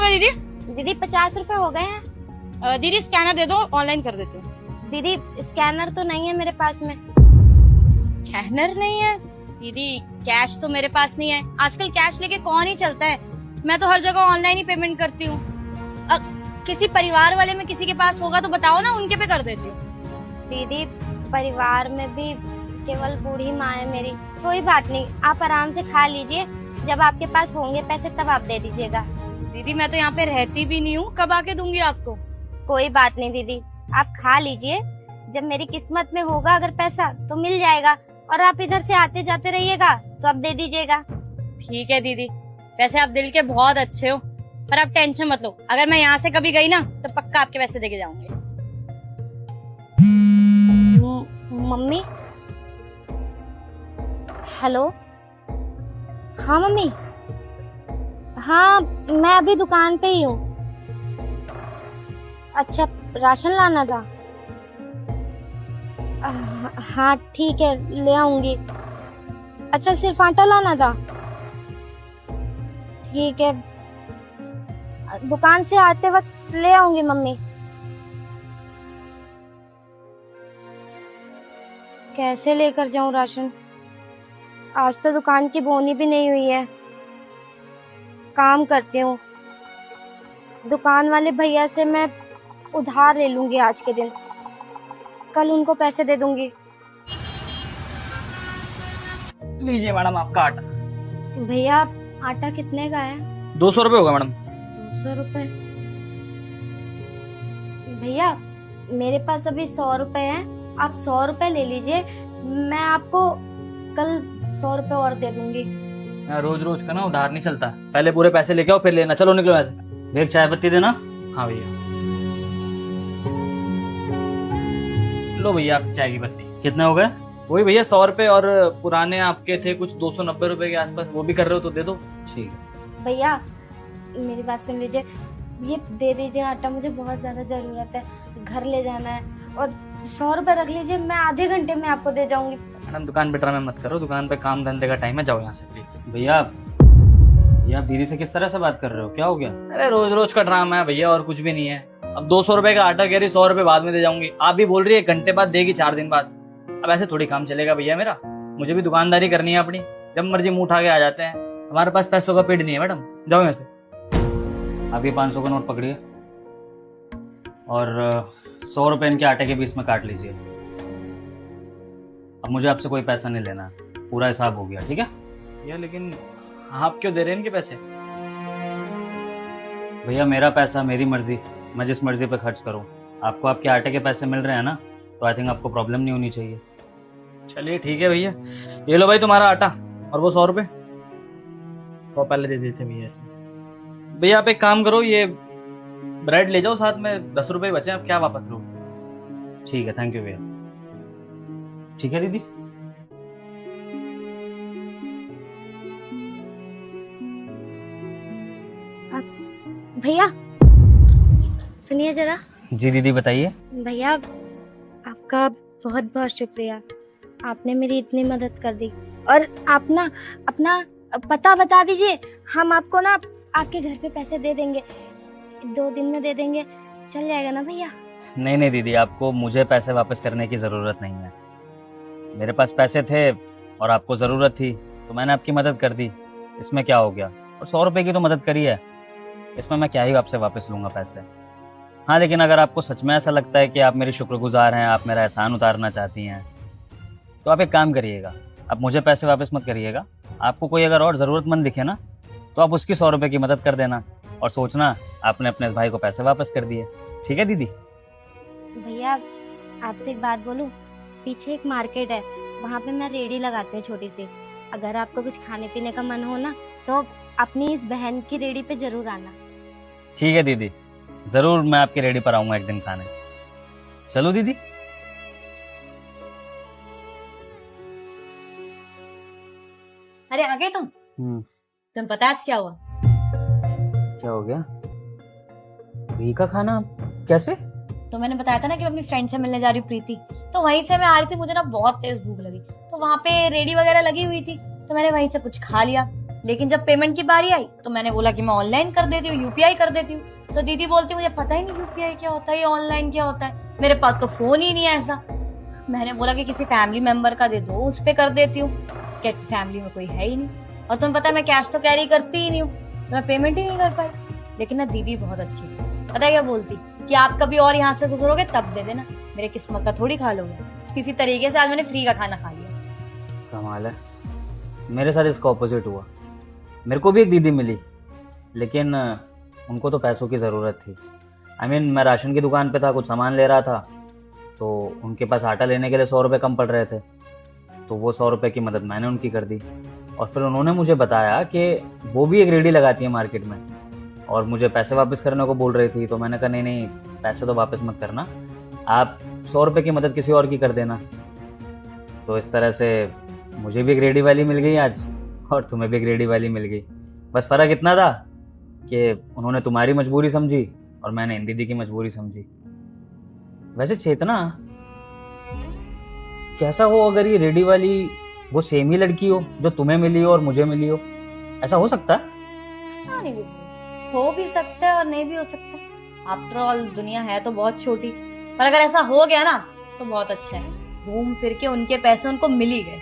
हुए दीदी? दीदी 50 रुपए हो गए हैं। दीदी स्कैनर दे दो, ऑनलाइन कर देती हूँ। दीदी स्कैनर तो नहीं है मेरे पास में। स्कैनर नहीं है? दीदी कैश तो मेरे पास नहीं है। आजकल कैश लेके कौन ही चलता है। मैं तो हर जगह ऑनलाइन ही पेमेंट करती हूँ। किसी परिवार वाले में किसी के पास होगा तो बताओ ना, उनके पे कर देती हूँ। दीदी परिवार में भी केवल बूढ़ी माँ है मेरी। कोई बात नहीं, आप आराम से खा लीजिए, जब आपके पास होंगे पैसे तब आप दे दीजिएगा। दीदी मैं तो यहाँ पे रहती भी नहीं हूँ, कब आके दूंगी आपको? कोई बात नहीं दीदी, आप खा लीजिए, जब मेरी किस्मत में होगा अगर पैसा तो मिल जाएगा, और आप इधर से आते जाते रहिएगा तो आप दे दीजिएगा। ठीक है दीदी, वैसे आप दिल के बहुत अच्छे हो, पर आप टेंशन मत लो। अगर मैं यहाँ से कभी गई ना तो पक्का आपके पैसे देके जाऊंगी। Mummy, hello. हाँ मम्मी, हाँ मैं अभी दुकान पे ही हूँ। अच्छा राशन लाना था? हाँ ठीक है, ले आऊंगी। अच्छा सिर्फ आटा लाना था? ठीक है, दुकान से आते वक्त ले आऊंगी मम्मी। कैसे लेकर जाऊं राशन? आज तो दुकान की बोनी भी नहीं हुई है। काम करती हूँ, दुकान वाले भैया से मैं उधार ले लूंगी आज के दिन, कल उनको पैसे दे दूंगी। लीजिए मैडम आपका आटा। भैया आटा कितने का है? 200 रुपये होगा मैडम। 200 रुपए? भैया मेरे पास अभी 100 रुपए हैं, आप 100 रुपए ले लीजिए, मैं आपको कल 100 रुपए और दे दूंगी। रोज रोज का ना उधार नहीं चलता, पहले पूरे पैसे लेके आओ फिर लेना। चलो निकलो ऐसे। एक चाय पत्ती देना। हाँ भैया, लो भैया आप चाय की पत्ती। कितने हो गए? वही भैया 100 रुपए, और पुराने आपके थे कुछ 290 रुपए के आसपास, वो भी कर रहे हो तो दे दो। ठीक है भैया मेरी बात सुन लीजिए, ये दे दीजिए आटा, मुझे बहुत ज्यादा जरूरत है, घर ले जाना है। और 100 रुपए रख लीजिए, मैं आधे घंटे में आपको दे जाऊंगी। मैडम दुकान पे ड्रामे मत करो, दुकान पे काम धंधे का टाइम है, जाओ यहाँ से प्लीज। भैया आप दीदी से किस तरह से बात कर रहे हो? क्या हो गया? अरे रोज रोज का ड्रामा है भैया, और कुछ भी नहीं है। अब 200 रुपए का आटा कह रही, 100 रुपए बाद में दे जाऊंगी। आप भी बोल रही है 1 घंटे बाद देगी, 4 दिन बाद। अब ऐसे थोड़ी काम चलेगा भैया मेरा, मुझे भी दुकानदारी करनी है अपनी। जब मर्जी मुंह उठा के आ जाते हैं, हमारे पास पैसों का पेड़ नहीं है मैडम, जाओ यहाँ से। आप ये 500 का नोट पकड़िए और 100 रुपए इनके आटे के बीच में काट लीजिए। अब मुझे आपसे कोई पैसा नहीं लेना, पूरा हिसाब हो गया, ठीक है? भैया लेकिन आप क्यों दे रहे हैं इनके पैसे? भैया मेरा पैसा, मेरी मर्जी, मैं जिस मर्जी पे खर्च करूं। आपको आपके आटे के पैसे मिल रहे हैं ना, तो आई थिंक आपको प्रॉब्लम नहीं होनी चाहिए। चलिए ठीक है भैया, ये लो भाई तुम्हारा आटा, और वो 100 रुपए तो पहले दे देते भैया इसमें। भैया आप एक काम करो, ये ब्रेड ले जाओ साथ में, 10 रुपए बचे, आप क्या वापस लो। ठीक है, थैंक यू भैया। ठीक है दीदी। भैया सुनिए जरा। जी दीदी बताइए। भैया आपका बहुत बहुत शुक्रिया, आपने मेरी इतनी मदद कर दी। और आप ना अपना पता बता दीजिए, हम आपको ना आपके घर पे पैसे दे देंगे, 2 दिन में दे देंगे, चल जाएगा ना भैया? नहीं नहीं दीदी, आपको मुझे पैसे वापस करने की ज़रूरत नहीं है। मेरे पास पैसे थे और आपको ज़रूरत थी तो मैंने आपकी मदद कर दी, इसमें क्या हो गया? और 100 रुपए की तो मदद करी है, इसमें मैं क्या ही आपसे वापस लूँगा पैसे। हाँ लेकिन अगर आपको सच में ऐसा लगता है कि आप मेरी शुक्रगुजार हैं, आप मेरा एहसान उतारना चाहती हैं, तो आप एक काम करिएगा, आप मुझे पैसे वापस मत करिएगा। आपको कोई अगर और ज़रूरतमंद दिखे ना, तो आप उसकी 100 रुपए की मदद कर देना, और सोचना आपने अपने इस भाई को पैसे वापस कर दिए। ठीक है दीदी? भैया आपसे एक बात बोलूं, पीछे एक मार्केट है, वहाँ पे मैं रेडी लगाती हूँ छोटी सी। अगर आपको कुछ खाने पीने का मन हो ना, तो अपनी इस बहन की रेडी पे जरूर आना। ठीक है दीदी, ज़रूर मैं आपकी रेडी पर आऊँगा एक दिन खाने। चलो दीदी। अरे आ गए तुम? तुम्हें पता है आज क्या हुआ? क्या हो गया? घी का खाना? कैसे? तो मैंने बताया था ना कि मैं अपनी फ्रेंड से मिलने जा रही हूँ, प्रीति। तो वहीं से मैं आ रही थी, मुझे ना बहुत तेज भूख लगी, तो वहाँ पे रेडी वगैरह लगी हुई थी, तो मैंने वहीं से कुछ खा लिया। लेकिन जब पेमेंट की बारी आई तो मैंने बोला कि मैं ऑनलाइन कर देती हूँ, यूपीआई कर देती हूँ। तो दीदी बोलती मुझे पता ही नहीं यूपीआई क्या होता है, ये ऑनलाइन क्या होता है, मेरे पास तो फोन ही नहीं है ऐसा। मैंने बोला कि किसी फैमिली मेंबर का दे दो, उस पे कर देती हूँ। क्या फैमिली में कोई है ही नहीं, और तुम्हें पता है मैं कैश तो कैरी करती ही नहीं हूँ, तो मैं पेमेंट ही नहीं कर पाई। लेकिन ना दीदी बहुत अच्छी थी, पता है क्या बोलती कि आप कभी और यहाँ से गुजरोगे तब दे देना, मेरे किस्मत का थोड़ी खा लोगे। किसी तरीके से आज मैंने फ्री का खाना खा लिया। कमाल है, मेरे साथ इसका ऑपोजिट हुआ। मेरे को भी एक दीदी मिली, लेकिन उनको तो पैसों की ज़रूरत थी। मैं राशन की दुकान पे था, कुछ सामान ले रहा था, तो उनके पास आटा लेने के लिए 100 रुपये कम पड़ रहे थे, तो वो 100 रुपये की मदद मैंने उनकी कर दी। और फिर उन्होंने मुझे बताया कि वो भी एक रेडी लगाती है मार्केट में, और मुझे पैसे वापस करने को बोल रही थी। तो मैंने कहा नहीं, पैसे तो वापस मत करना, आप 100 रुपये की मदद किसी और की कर देना। तो इस तरह से मुझे भी एक रेडी वाली मिल गई आज, और तुम्हें भी एक रेडी वाली मिल गई। बस फ़र्क इतना था कि उन्होंने तुम्हारी मजबूरी समझी और मैंने इन दीदी की मजबूरी समझी। वैसे चेतना, कैसा हो अगर ये रेडी वाली वो सेम ही लड़की हो जो तुम्हें मिली हो और मुझे मिली हो? ऐसा हो सकता है? पता नहीं बिल्कुल, हो भी सकता है और नहीं भी हो सकता। आफ्टर ऑल दुनिया है तो बहुत छोटी, पर अगर ऐसा हो गया ना तो बहुत अच्छा है। घूम फिर के उनके पैसे उनको मिल ही गए।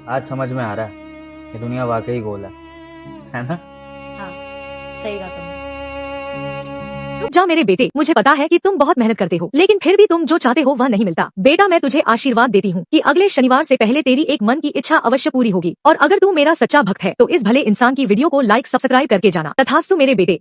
आज समझ में आ रहा है कि दुनिया वाकई गोल है ना? हाँ, सही कहा तुमने। रुक जा मेरे बेटे, मुझे पता है कि तुम बहुत मेहनत करते हो, लेकिन फिर भी तुम जो चाहते हो वह नहीं मिलता। बेटा, मैं तुझे आशीर्वाद देती हूँ कि अगले शनिवार से पहले तेरी एक मन की इच्छा अवश्य पूरी होगी। और अगर तू मेरा सच्चा भक्त है तो इस भले इंसान की वीडियो को लाइक सब्सक्राइब करके जाना। तथास्तु मेरे बेटे।